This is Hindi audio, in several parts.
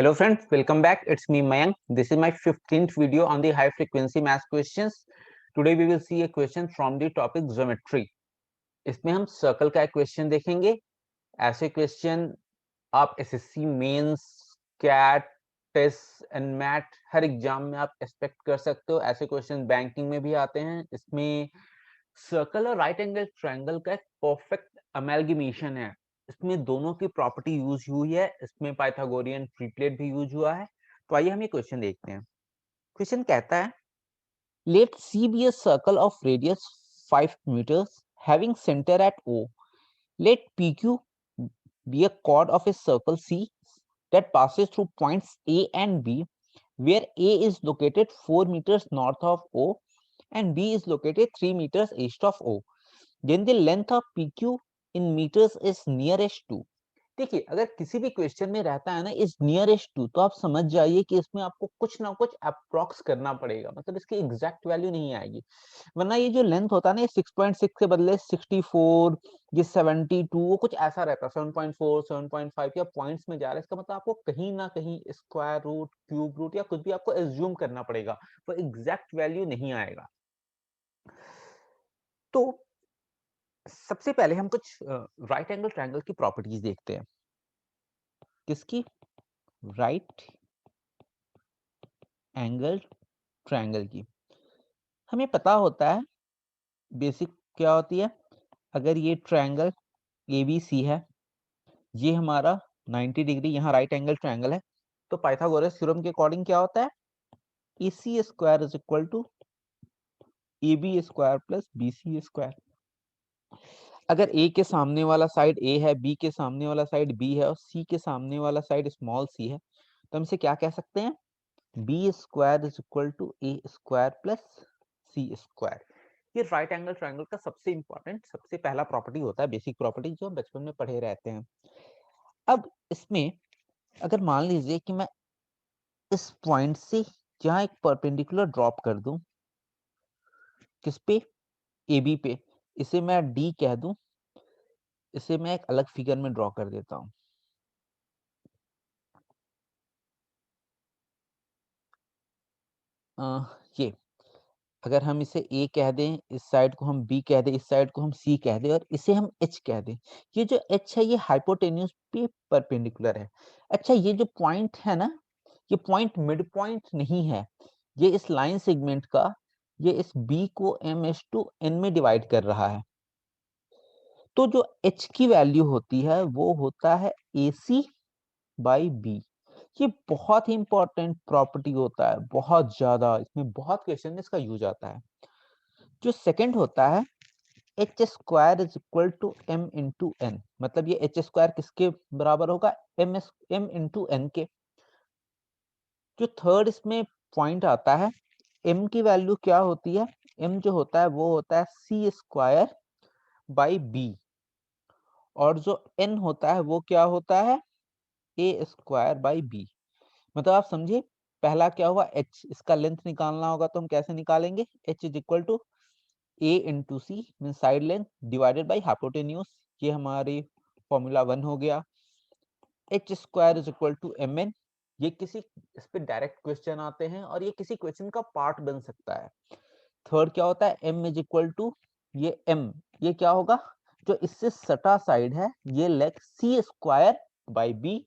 Hello friends, welcome back. It's me Mayank. This is my 15th video on the high frequency math questions. Today we will see a question from the topic geometry. इसमें हम सर्कल का एक क्वेश्चन देखेंगे. ऐसे क्वेश्चन आप SSC mains, CAT, test and MAT हर एग्जाम में आप एक्सपेक्ट कर सकते हो. ऐसे क्वेश्चन बैंकिंग में भी आते हैं. इसमें सर्कल और राइट एंगल ट्रायंगल का एक परफेक्ट अमेलगेमेशन है. इसमें दोनों की प्रॉपर्टी यूज हुई है. इसमें पाइथागोरियन ट्रिपलेट भी यूज हुआ है. तो आइए हम ये क्वेश्चन देखते हैं. क्वेश्चन कहता है, let C be a circle of radius 5 meters having center at O. Let PQ be a chord of a circle C that passes through points A and B, where A is located 4 meters north of O and B is located 3 meters east of O. Then the length of PQ in meters is nearest to. देखिए, अगर किसी भी क्वेश्चन में रहता है ना इज नियरेस्ट टू, तो आप समझ जाइए कि इसमें आपको कुछ ना कुछ अप्रॉक्स करना पड़ेगा. मतलब इसकी एग्जैक्ट वैल्यू नहीं आएगी. वरना ये जो लेंथ होता है ना, ये 6.6 के बदले 64, ये 72, वो कुछ ऐसा रहता है. 7.4, 7.5 या पॉइंट्स में जा रहा है. इसका मतलब आपको कहीं ना कहीं स्क्वायर रूट, क्यूब रूट या कुछ भी आपको एज्यूम करना पड़ेगा. वो एग्जैक्ट वैल्यू नहीं आएगा. तो सबसे पहले हम कुछ राइट एंगल ट्रायंगल की प्रॉपर्टीज देखते हैं. किसकी? राइट एंगल ट्रायंगल की. हमें पता होता है बेसिक क्या होती है. अगर ये ट्रायंगल ABC है, ये हमारा 90 डिग्री, यहाँ राइट एंगल ट्रायंगल है, तो पाइथागोरस थ्योरम के अकॉर्डिंग क्या होता है, AC square is equal to AB square plus BC square. अगर A के सामने वाला साइड A है, B के सामने वाला साइड B है और C के सामने वाला साइड स्मॉल c है, तो हम इसे क्या कह सकते हैं, B square is equal to A square plus C square. ये राइट एंगल ट्रायंगल का सबसे इंपॉर्टेंट, सबसे पहला प्रॉपर्टी होता है, बेसिक प्रॉपर्टी, जो हम बचपन में पढ़े रहते हैं. अब इसमें अगर मान लीजिए कि मैं इस पॉइंट से यहाँ एक परपेंडिकुलर ड्रॉप कर दूं, किस पे, AB पे, इसे मैं D कह दूं. इसे मैं एक अलग फिगर में ड्रॉ कर देता हूं. ये अगर हम इसे A कह दें, इस साइड को हम B कह दें, इस साइड को हम C कह दें और इसे हम H कह दें. ये जो H है, ये हाइपोटेन्यूज पे परपेंडिकुलर है. अच्छा, ये जो पॉइंट है ना, ये पॉइंट मिड पॉइंट नहीं है. ये इस लाइन सेगमेंट का, ये इस B को M/N में डिवाइड कर रहा है. तो जो H की वैल्यू होती है वो होता है AC बाई B. ये बहुत ही इंपॉर्टेंट प्रॉपर्टी होता है, बहुत ज्यादा. इसमें बहुत क्वेश्चन में इसका यूज आता है. जो सेकंड होता है, H square is equal to M into N. मतलब ये एच स्क्वायर किसके बराबर होगा, M इंटू एन के. जो थर्ड इसमें पॉइंट आता है, M की वैल्यू क्या होती है, M जो होता है वो होता है C स्क्वायर बाई B. और जो N होता है वो क्या होता है, A स्क्वायर बाई B. मतलब आप समझिए, पहला क्या हुआ, H, इसका लेंथ निकालना होगा तो हम कैसे निकालेंगे, H is equal to A into C mean side length divided by hypotenuse. ये हमारी फॉर्मूला 1 हो गया. H square is equal to MN. ये किसी, इस पे डायरेक्ट क्वेश्चन आते हैं और ये किसी क्वेश्चन का पार्ट बन सकता है. थर्ड क्या होता है, M इज इक्वल टू, ये M, ये क्या होगा, जो इससे सटा साइड है, ये leg C square by B.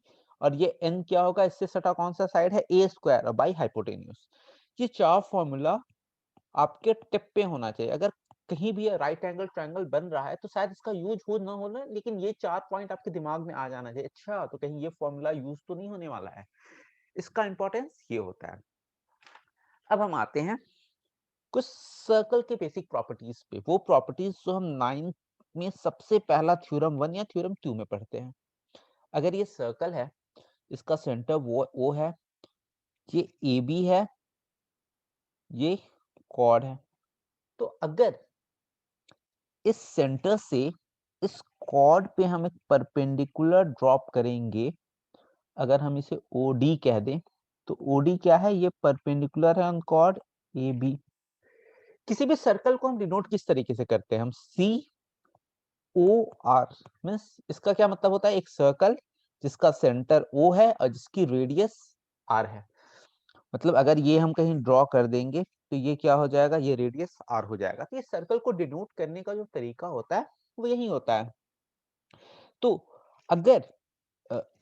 और ये N क्या होगा, इससे सटा कौन सा साइड है, A स्क्वायर बाई हाइपोटेन्यूज. ये चार फॉर्मूला आपके टिप पे होना चाहिए. अगर कहीं भी राइट एंगल ट्रायंगल बन रहा है तो शायद इसका यूज हो ना हो ना, लेकिन ये चार पॉइंट आपके दिमाग में आ जाना चाहिए. अच्छा, तो कहीं ये फॉर्मूला यूज तो नहीं होने वाला है. इसका इंपॉर्टेंस ये होता है. अब हम आते हैं कुछ सर्कल के बेसिक प्रॉपर्टीज पे. वो प्रॉपर्टीज जो हम 9th में सबसे पहला थ्योरम 1 या थ्योरम 2 में पढ़ते हैं. अगर ये सर्कल है, इसका सेंटर वो O है, ये AB है, ये कॉर्ड है. तो अगर इस सेंटर से इस कॉर्ड पे हम एक परपेंडिकुलर ड्रॉप करेंगे, अगर हम इसे OD कह दें, तो OD क्या है, ये परपेंडिकुलर है ऑन कॉर्ड AB. किसी भी सर्कल को हम डिनोट किस तरीके से करते हैं, हम COR मींस, इसका क्या मतलब होता है, एक सर्कल जिसका सेंटर O है और जिसकी रेडियस R है। मतलब अगर ये हम कहीं ड्रॉ कर देंगे तो ये क्या हो जाएगा, ये रेडियस R हो जाएगा। तो ये सर्कल को डिनोट करने का जो तरीका होता है वो यही होता है। तो अगर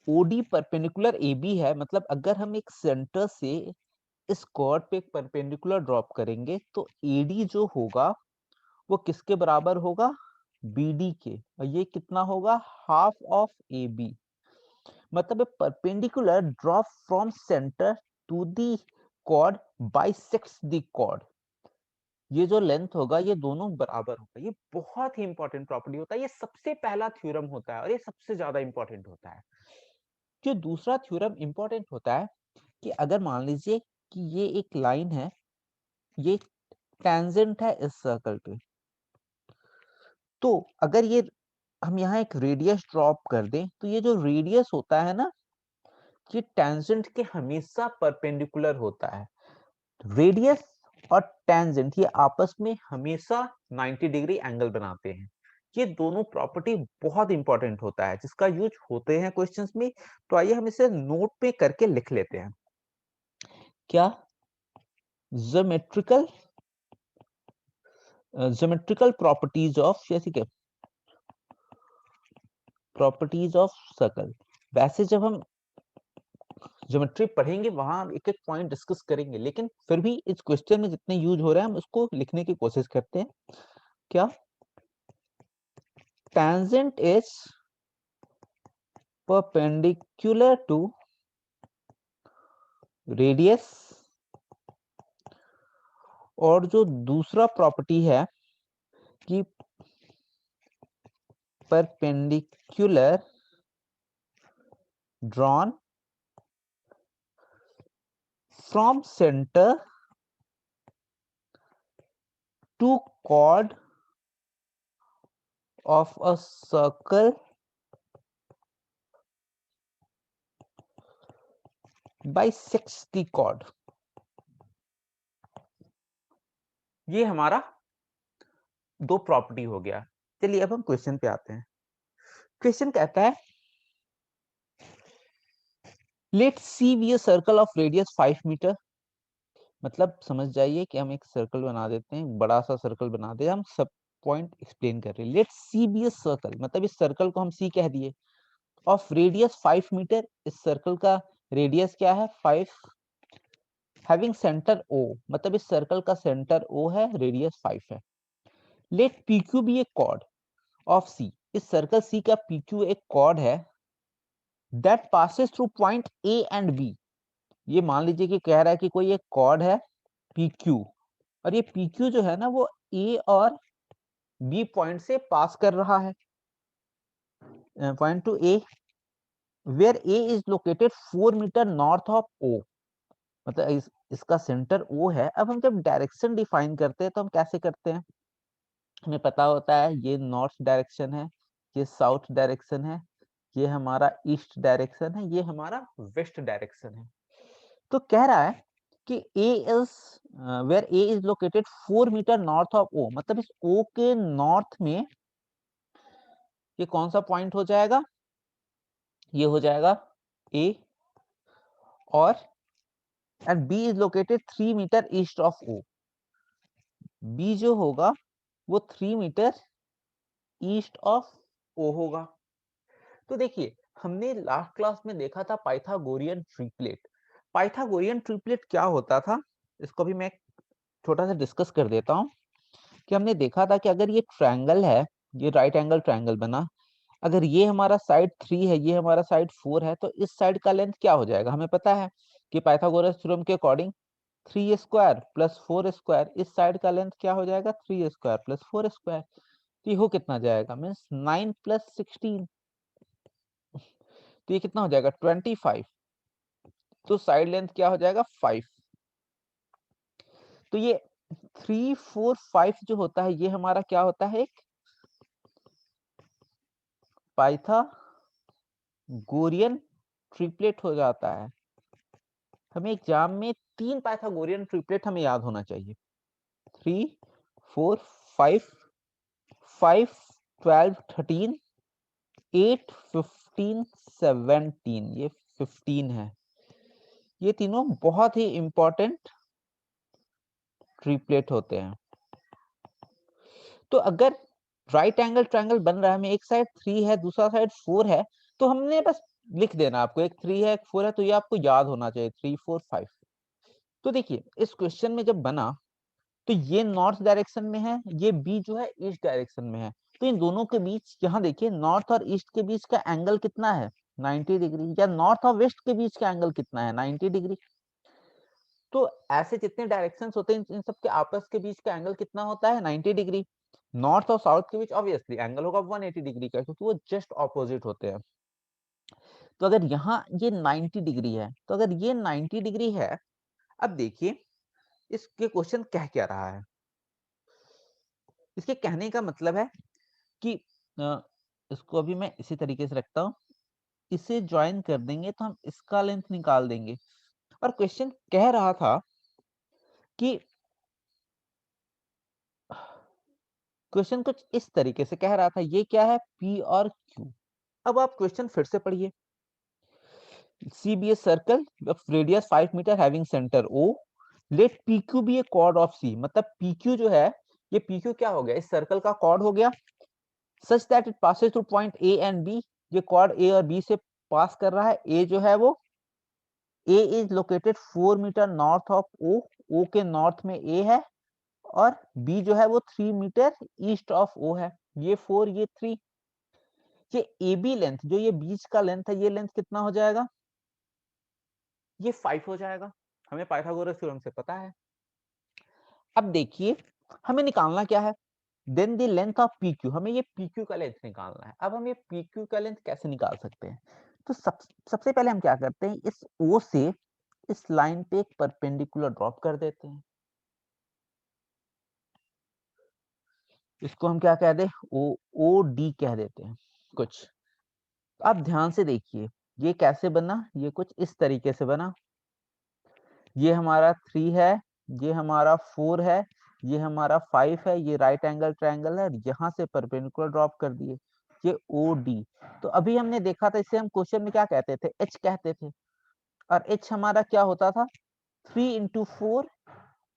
OD परपेंडिकुलर AB है, मतलब अगर हम एक सेंटर से इस कॉर्ड पे एक परपेंडिकुलर ड्रॉप करेंगे तो AD जो होगा वो किसके बराबर होगा, BD के, और ये कितना होगा, हाफ ऑफ AB। मतलब perpendicular drop from centre to the chord bisects the chord. ये जो लेंथ होगा ये दोनों बराबर होगा। ये बहुत ही इंपॉर्टेंट प्रॉपर्टी होता है, ये सबसे पहला थ्योरम होता है और ये सबसे ज्यादा इंपॉर्टेंट होता है। जो दूसरा थ्योरम इंपॉर्टेंट होता है कि अगर मान लीजिए कि ये एक लाइन है, ये टेंजेंट है इस सर्कल पे, तो अगर ये हम यहाँ एक रेडियस ड्रॉप कर दें तो ये जो रेडियस होता है ना, ये टेंजेंट के हमेशा परपेंडिकुलर होता है। रेडियस और टेंजेंट ये आपस में हमेशा 90 डिग्री एंगल बनाते हैं। ये दोनों प्रॉपर्टी बहुत इंपॉर्टेंट होता है जिसका यूज होते हैं क्वेश्चंस में। तो आइए हम इसे नोट पे करके लिख लेते हैं। क्या, ज्योमेट्रिकल ज्योमेट्रिकल प्रॉपर्टीज ऑफ, जैसे कि प्रॉपर्टीज ऑफ सर्कल। वैसे जब हम ज्योमेट्री पढ़ेंगे वहां हम एक एक पॉइंट डिस्कस करेंगे, लेकिन फिर भी इस क्वेश्चन में जितने यूज हो रहे हैं हम उसको लिखने की कोशिश करते हैं। क्या, tangent is perpendicular to radius, और जो दूसरा प्रॉपर्टी है कि perpendicular drawn from center to chord of a circle bisects the chord। ये हमारा दो प्रॉपर्टी हो गया। चलिए अब हम क्वेश्चन पे आते हैं। क्वेश्चन कहता है, let's C be a circle of radius 5 metre. मतलब समझ जाइए कि हम एक सर्कल बना देते हैं, बड़ा सा सर्कल बना दे, हम सब पॉइंट एक्सप्लेन कर रहे हैं। Let's C be a circle, मतलब इस सर्कल को हम सी कह दिए, ऑफ रेडियस 5 मीटर। इस सर्कल का रेडियस क्या है, 5, हैविंग सेंटर O, मतलब इस सर्कल का सेंटर O है, रेडियस 5 है। Let PQ be a chord of C, इस सर्कल C का PQ एक कॉर्ड है, that passes through point A and B। ये मान लीजिए कि कह रहा है कि कोई एक कॉर्ड है PQ, और ये PQ जो है ना वो A और B पॉइंट से पास कर रहा है, point to A, where A is located 4 metre north of O। मतलब इसका सेंटर O है। अब हम जब डायरेक्शन डिफाइन करते हैं तो हम कैसे करते हैं, हमें पता होता है ये नॉर्थ डायरेक्शन है, ये साउथ डायरेक्शन है, ये हमारा ईस्ट डायरेक्शन है, ये हमारा वेस्ट डायरेक्शन है। तो कह रहा है कि A is where A is located 4 metre north of O, मतलब इस O के नॉर्थ में ये कौन सा पॉइंट हो जाएगा, ये हो जाएगा A, और and B is located 3 metre east of O। B जो होगा वो 3 मीटर ईस्ट ऑफ O होगा। तो देखिए हमने लास्ट क्लास में देखा था पाइथागोरियन ट्रिपलेट। पाइथागोरियन ट्रिपलेट क्या होता था, इसको भी मैं छोटा सा डिस्कस कर देता हूँ। कि हमने देखा था कि अगर ये ट्रायंगल है, ये राइट एंगल ट्रायंगल बना, अगर ये हमारा साइड 3 है, ये हमारा साइड 4 है, तो इस साइड का लेंथ क्या हो जाएगा, हमें पता है कि पाइथागोरस थ्योरम के अकॉर्डिंग 3 स्क्वायर प्लस 4 स्क्वायर, इस साइड का लेंथ क्या हो जाएगा, 3 स्क्वायर प्लस 4 स्क्वायर। तो ये हो कितना जाएगा, मीन्स 9 प्लस 16, तो ये कितना हो जाएगा 25। तो साइड लेंथ क्या हो जाएगा 5। तो ये 3 4 5 जो होता है ये हमारा क्या होता है, एक पाइथागोरियन ट्रिपलेट हो जाता है। हमें एग्जाम में 3 पाइथागोरियन ट्रिपलेट हमें याद होना चाहिए, 3 4 5, 5 12 13, 8 15 17, ये 15 है। ये तीनों बहुत ही इंपॉर्टेंट ट्रिपलेट होते हैं। तो अगर राइट एंगल ट्रायंगल बन रहा है, हमें एक साइड 3 है, दूसरा साइड 4 है, तो हमने बस लिख देना आपको, एक 3 है, एक 4 है, तो ये आपको याद होना चाहिए, 3, 4, 5। तो देखिए, इस क्वेश्चन में जब बना, तो ये नॉर्थ डायरेक्शन में है, ये बी जो है ईस्ट डायरेक्शन में है। तो इन दोनों के बीच, यहाँ देखिए, नॉर्थ और ईस्ट के बीच का एंगल कितना है? 90 डिग्री। या नॉर्थ और वेस्ट के बीच का एंगल कितना है? 90 डिग्री। तो ऐसे जितने डायरेक्शंस होते हैं, इन सब के आपस के बीच का एंगल कितना होता है? 90 डिग्री। नॉर्थ और साउथ के बीच ऑब्वियसली एंगल होगा 180 डिग्री का, क्योंकि वो जस्ट ऑपोजिट होते हैं। तो अगर यहाँ ये 90 डिग्री है, तो अगर ये 90 डिग्री है, अब देखिए इसके क्वेश्चन कह क्या रहा है। इसके कहने का मतलब है कि इसको अभी मैं इसी तरीके से रखता हूँ, इसे ज्वाइन कर देंगे तो हम इसका लेंथ निकाल देंगे। और क्वेश्चन कह रहा था कि क्वेश्चन कुछ इस तरीके से कह रहा था, ये क्या है? P और Q। अब आप क्वेश्चन फिर से पढ़िए। C be a circle of radius 5 metre having center O, let PQ be a chord of C। मतलब PQ जो है, ये PQ क्या हो गया? इस सर्कल का chord हो गया, such that it passes through point A and B। ये chord A और B से पास कर रहा है। A जो है वो, A is located 4 metre north of O। O के नॉर्थ में A है, और B जो है वो 3 मीटर ईस्ट ऑफ O है। ये 4, ये 3। ये AB लेंथ, जो ये बीच का लेंथ है, ये लेंथ कितना हो जाएगा? ये 5 हो जाएगा। हमें पाइथागोरस थ्योरम से पता है। अब देखिए, हमें निकालना क्या है? Then the length of PQ। हमें ये PQ का लेंथ निकालना है। अब हम ये PQ का लेंथ कैसे निकाल सकते हैं? तो सबसे पहले हम क्या करते हैं, इस O से इस लाइन पे एक परपेंडिकुलर ड्रॉप कर देते हैं। इसको हम क्या कह दे? OD कह देते हैं कुछ। आप ध्यान से देखिए, ये कैसे बना? ये कुछ इस तरीके से बना। ये हमारा 3 है, ये हमारा 4 है, ये हमारा 5 है, ये राइट एंगल ट्रायंगल है, यहाँ से परपेंडिकुलर ड्रॉप कर दिए, ये OD। तो अभी हमने देखा था, इसे हम क्वेश्चन में क्या कहते थे? H कहते थे। और H हमारा क्या होता था? 3 into 4,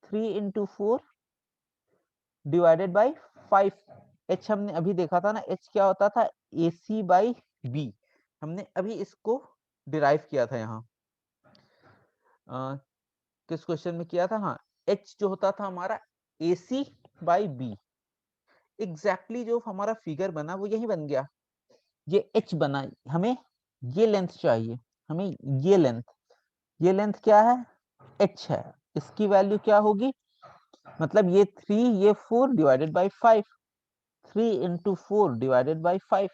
3 into 4 divided by 5। H हमने अभी देखा था ना, H क्या होता था? AC by B। हमने अभी इसको डिराइव किया था यहाँ, किस क्वेश्चन में किया था? हाँ, H जो होता था हमारा AC बाई B। एग्जैक्टली जो हमारा फिगर बना वो यही बन गया, ये H बना। हमें ये लेंथ चाहिए, हमें ये लेंथ क्या है? H है। इसकी वैल्यू क्या होगी? मतलब ये 3, ये 4 divided by 5। 3 into 4 divided by 5,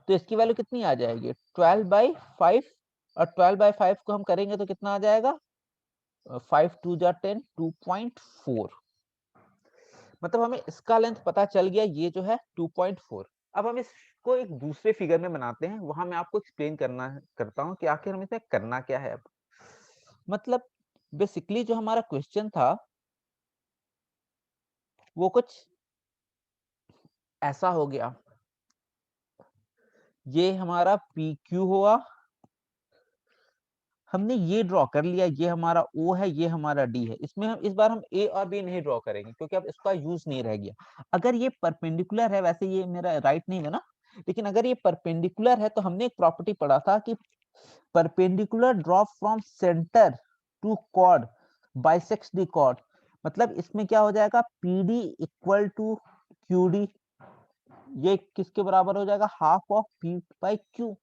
तो इसकी वैल्यू कितनी आ जाएगी? 12/5। और 12/5 को हम करेंगे तो कितना आ जाएगा? 5 2 जा 10, 2.4। मतलब हमें इसका लेंथ पता चल गया, ये जो है 2.4। अब हम इसको एक दूसरे फिगर में बनाते हैं, वहां मैं आपको एक्सप्लेन करता हूँ कि आखिर हम इसमें करना क्या है। अब मतलब बेसिकली जो हमारा क्वेश्चन था वो कुछ ऐसा हो गया। ये हमारा PQ हुआ, हमने ये ड्रॉ कर लिया, ये हमारा O है, ये हमारा D है। इसमें हम इस बार हम A और B नहीं ड्रॉ करेंगे, क्योंकि अब इसका यूज नहीं रह गया। अगर ये परपेंडिकुलर है, वैसे ये मेरा राइट नहीं बना, लेकिन अगर ये परपेंडिकुलर है तो हमने एक प्रॉपर्टी पढ़ा था कि perpendicular drop from centre to chord bisects the chord. मतलब इसमें क्या हो जाएगा? PD equal to QD। ये किसके बराबर हो जाएगा? Half of P by Q।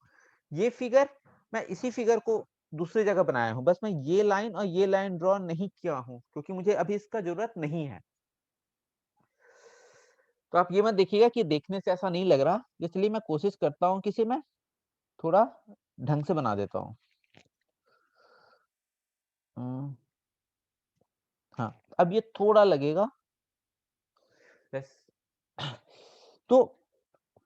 ये फिगर, मैं इसी फिगर को दूसरी जगह बनाया हूं, बस मैं ये लाइन और ये लाइन ड्रॉ नहीं किया हूं, क्योंकि मुझे अभी इसका जरूरत नहीं है। तो आप ये मत देखिएगा कि देखने से ऐसा नहीं लग रहा, इसलिए मैं कोशिश करता हूँ कि इसे मैं थोड़ा ढंग से बना देता हूँ। हाँ, अब ये थोड़ा लगेगा बस। तो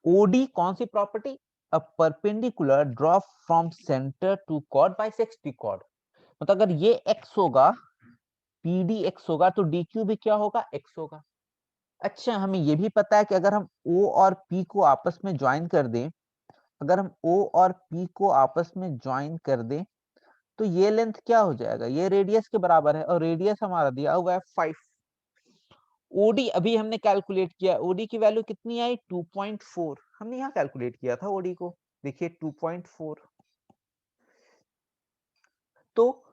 OD कौन सी property? A perpendicular drop from centre to chord bisects the chord. मतलब अगर ये x होगा, PD x होगा, तो DQ भी क्या होगा? x होगा। अच्छा, हमें ये भी पता है कि अगर हम O और P को आपस में ज्वाइन कर दें, अगर हम O और P को आपस में ज्वाइन कर दें, तो ये लेंथ क्या हो जाएगा? ये रेडियस के बराबर है और रेडियस हमारा दिया हुआ है 5। ओडी अभी हमने कैलकुलेट किया, ओडी की वैल्यू कितनी आई? 2.4। हमने यहाँ कैलकुलेट किया था ओडी को, देखिए 2.4। तो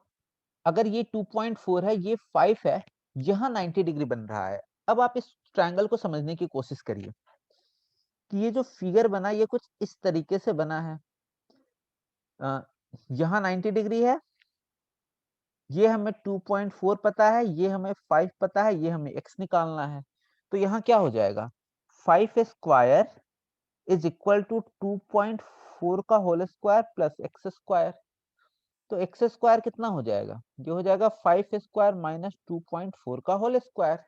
अगर ये 2.4 है, ये 5 है, यहाँ 90 डिग्री बन रहा है। अब आप इस ट्रायंगल को समझने की कोशिश करिए कि ये जो फिगर बना, ये कुछ इस तरीके से बना है। यहाँ 90 डिग्री है, ये हमें 2.4 पता है, ये हमें 5 पता है, ये हमें x निकालना है। तो यहाँ क्या हो जाएगा? 5 स्क्वायर इज इक्वल टू 2.4 का whole square plus X square. तो एक्स स्क्वायर कितना हो जाएगा? ये हो जाएगा 5 स्क्वायर माइनस 2.4 का होल स्क्वायर।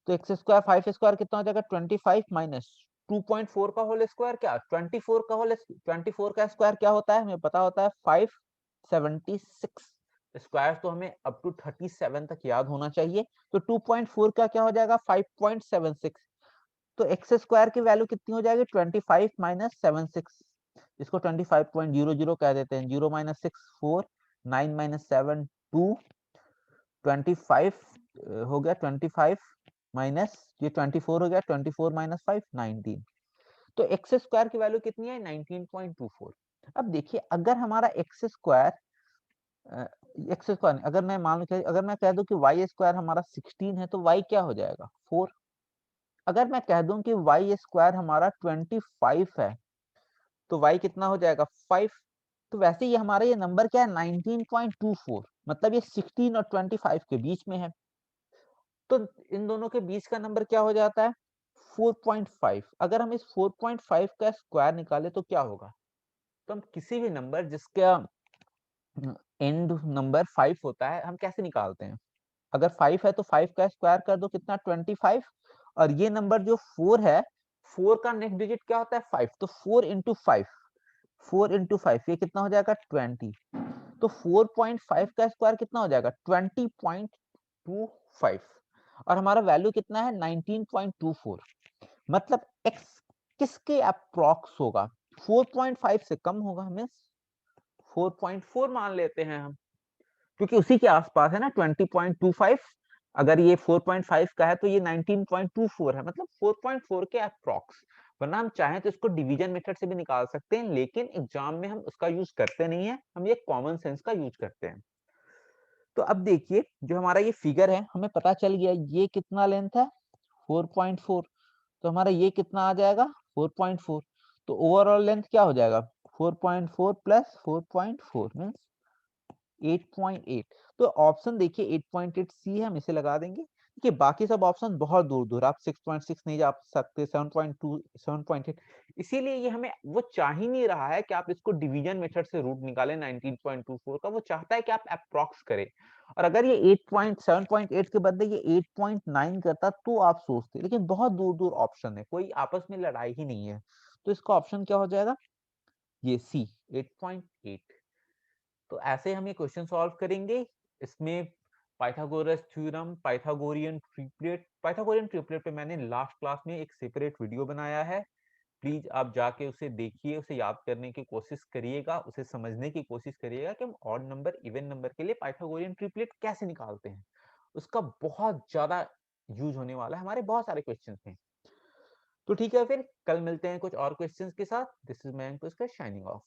तो एक्स स्क्वायर 5 स्क्वायर कितना हो जाएगा? 25 माइनस 2.4 का होल स्क्वायर, क्या 24 का स्क्वायर क्या होता है? हमें पता होता है 576 स्क्वायर। तो हमें अप टू 37 तक याद होना चाहिए। तो 2.4 का क्या हो जाएगा? 5.76। तो एक्स स्क्वायर की वैल्यू कितनी हो जाएगी? 25 माइनस 76। इसको 25.00 कह देते हैं। 0 माइनस 6 4, 9 माइनस 7 2, 25 हो गया। 25 माइनस ये 24 हो गया। 24 माइनस 5 19। तो एक्स स्क्वायर की वैल्यू कितनी है? 19.24। अब देखिए, अगर हमारा एक्स स्क्वायर अगर मैं मान लो, अगर मैं कह दूं कि वाई स्क्वायर हमारा 16 है, तो वाई क्या हो जाएगा? 4। अगर मैं कह दूं कि वाई स्क्वायर हमारा 25 है, तो वाई कितना हो जाएगा? 5। तो वैसे ही हमारा ये नंबर क्या है? 19.24। मतलब ये 16 और 25 के बीच में है। तो इन दोनों के बीच का नंबर क्या हो जाता है? 4.5। अगर हम इस 4.5 का स्क्वायर निकाले तो क्या होगा? तो हम किसी भी नंबर जिसका एंड नंबर 5 होता है, हम कैसे निकालते हैं? अगर 5 है तो 5 का स्क्वायर कर दो, कितना? 25। और ये नंबर जो 4 है, 4 का नेक्स्ट डिजिट क्या होता है? 5। तो 4 इंटू 5, 4 इंटू 5 ये कितना हो जाएगा? 20। तो 4.5 का स्क्वायर कितना हो जाएगा? 20.25। और हमारा वैल्यू कितना है? 19.24। मतलब x किसके अप्रॉक्स होगा? 4.5 से कम होगा। हमें 4.4 मान लेते हैं हम, क्योंकि उसी के आसपास है ना 20.25। अगर ये 4.5 का है तो ये 19.24 है, मतलब 4.4 के अप्रॉक्स। वरना हम चाहें तो इसको डिवीजन मेथड से भी निकाल सकते हैं, लेकिन एग्जाम में हम उसका यूज करते नहीं है, हम ये कॉमन सेंस का यूज करते हैं। तो अब देखिए, जो हमारा ये फिगर है, हमें पता चल गया ये कितना लेंथ है? 4.4। तो हमारा ये कितना आ जाएगा? 4.4। तो ओवरऑल लेंथ क्या हो जाएगा? 4.4 प्लस 4.4 मीन्स 8.8। तो ऑप्शन देखिए 8.8 सी है, हम इसे लगा देंगे। देखिए बाकी सब ऑप्शन बहुत दूर दूर, आप 6.6 नहीं जा सकते, 7.2, 7.8। इसीलिए ये हमें वो चाह ही नहीं रहा है कि आप इसको डिवीजन मेथड से रूट निकालें 19.24 का। वो चाहता है कि आप अप्रॉक्स करें। और अगर ये 7.8 के बदले ये 8.9 करता तो आप सोचते, लेकिन बहुत दूर दूर ऑप्शन है, कोई आपस में लड़ाई ही नहीं है। तो इसका ऑप्शन क्या हो जाएगा? ये सी, 8.8। तो ऐसे हम ये क्वेश्चन सॉल्व करेंगे। इसमें पाइथागोरस थ्योरम, पाइथागोरियन ट्रिपलेट पे मैंने लास्ट क्लास में एक सेपरेट वीडियो बनाया है। प्लीज आप जाके उसे देखिए, उसे याद करने की कोशिश करिएगा, उसे समझने की कोशिश करिएगा कि हम ऑड नंबर इवन नंबर के लिए पाइथागोरियन ट्रिपलेट कैसे निकालते हैं। उसका बहुत ज्यादा यूज होने वाला है, हमारे बहुत सारे क्वेश्चन में। तो ठीक है, फिर कल मिलते हैं कुछ और क्वेश्चंस के साथ। दिस इज मैं शाइनिंग ऑफ।